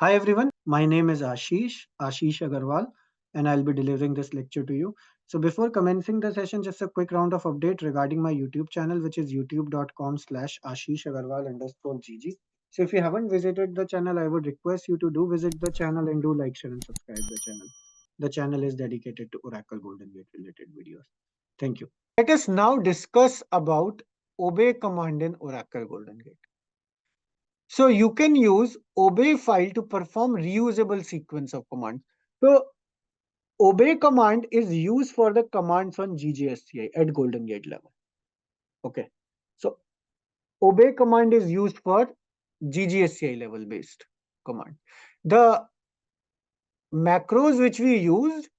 Hi everyone, my name is Ashish Agarwal, and I'll be delivering this lecture to you. So before commencing the session, just a quick round of update regarding my YouTube channel, which is youtube.com/Ashish Agarwal _GG. So if you haven't visited the channel, I would request you to do visit the channel and do like, share, and subscribe the channel. The channel is dedicated to Oracle Goldengate related videos. Thank you. Let us now discuss about obey command in Oracle Goldengate. So you can use obey file to perform reusable sequence of commands. So obey command is used for the commands on GGSCI at Golden Gate level. Okay. So obey command is used for GGSCI level based command. The macros which we used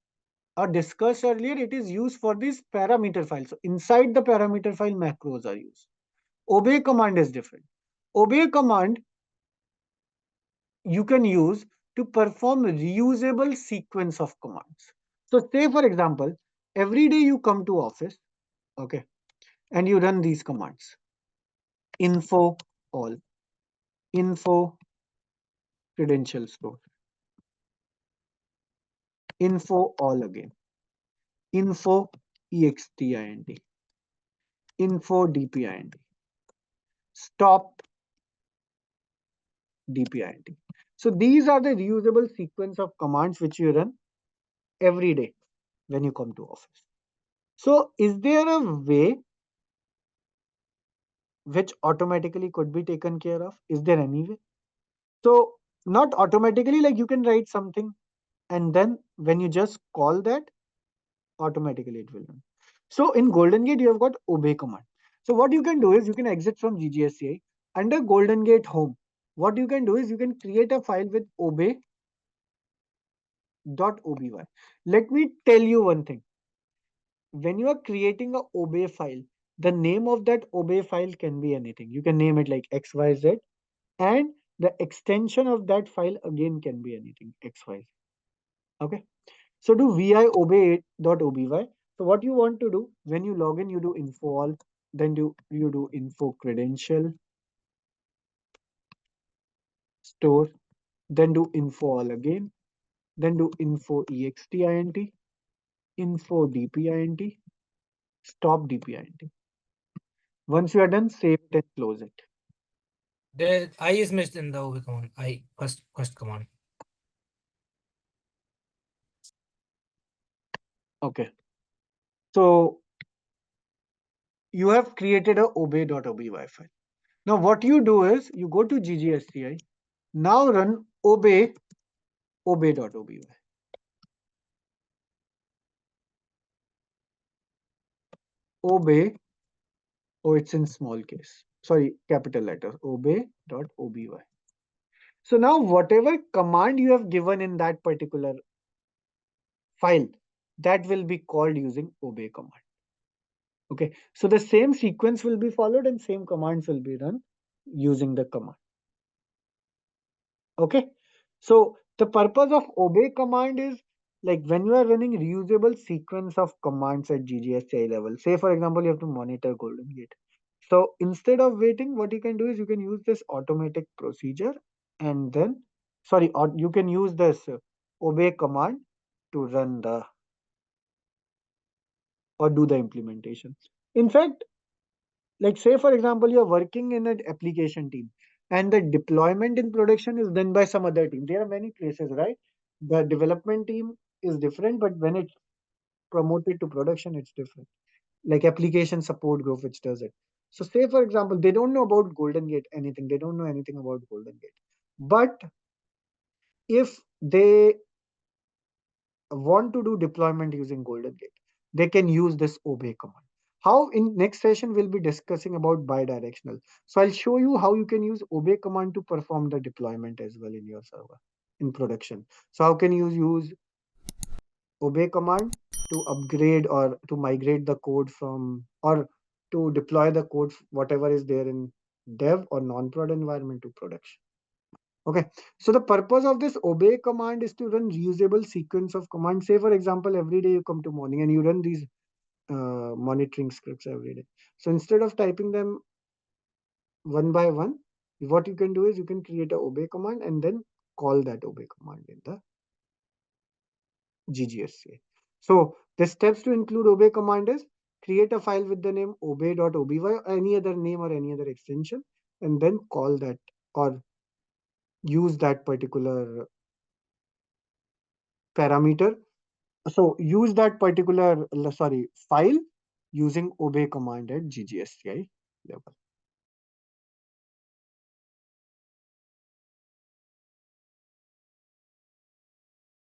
or discussed earlier, it is used for this parameter file. So inside the parameter file, macros are used. Obey command is different. Obey command you can use to perform reusable sequence of commands. So say for example, every day you come to office, okay, and you run these commands. Info all, info credential store, info all again, info EXTTIND, info DPIND, stop DPIND. So these are the reusable sequence of commands which you run every day when you come to office. So is there a way which automatically could be taken care of? Is there any way? So not automatically, like you can write something and then when you just call that, automatically it will run. So in Golden Gate, you have got obey command. So what you can do is you can exit from GGSCI under Golden Gate home. What you can do is you can create a file with obey.oby. Let me tell you one thing. When you are creating a obey file, the name of that obey file can be anything. You can name it like XYZ, and the extension of that file again can be anything XYZ. Okay. So do vi obey.oby. So what you want to do when you log in, you do info all, then you do info credential store, then do info all again, then do info extint, info dpint, stop dpint. Once you are done, save it and close it. The I is missed in the OB command. I first command. Okay. So you have created a obey.oby file. Now what you do is you go to GGSCI. Now run obey.oby. Obey, oh, it's in small case. Sorry, capital letters. Obey.oby. So now whatever command you have given in that particular file, that will be called using obey command. Okay. So the same sequence will be followed and same commands will be run using the command. Okay. So the purpose of obey command is like when you are running reusable sequence of commands at GGSCI level. Say for example, you have to monitor Golden Gate. So instead of waiting, what you can do is you can use this automatic procedure and then, sorry, or you can use this obey command to run the or do the implementation. In fact, like say for example, you're working in an application team and the deployment in production is done by some other team. There are many places, right? The development team is different, but when it's promoted to production, it's different. Like application support group, which does it. So say for example, they don't know about Golden Gate anything. They don't know anything about Golden Gate. But if they want to do deployment using Golden Gate, they can use this obey command. How in next session we'll be discussing about bidirectional. So I'll show you how you can use obey command to perform the deployment as well in your server in production. So how can you use obey command to upgrade or to migrate the code from or to deploy the code whatever is there in dev or non-prod environment to production. Okay, so the purpose of this obey command is to run reusable sequence of commands. Say for example, every day you come to morning and you run these monitoring scripts every day. So instead of typing them one by one, what you can do is you can create a obey command and then call that obey command in the GGSCI. So the steps to include obey command is create a file with the name obey.oby or any other name or any other extension, and then call that or use that particular parameter. So use that particular file using obey command at GGSCI level.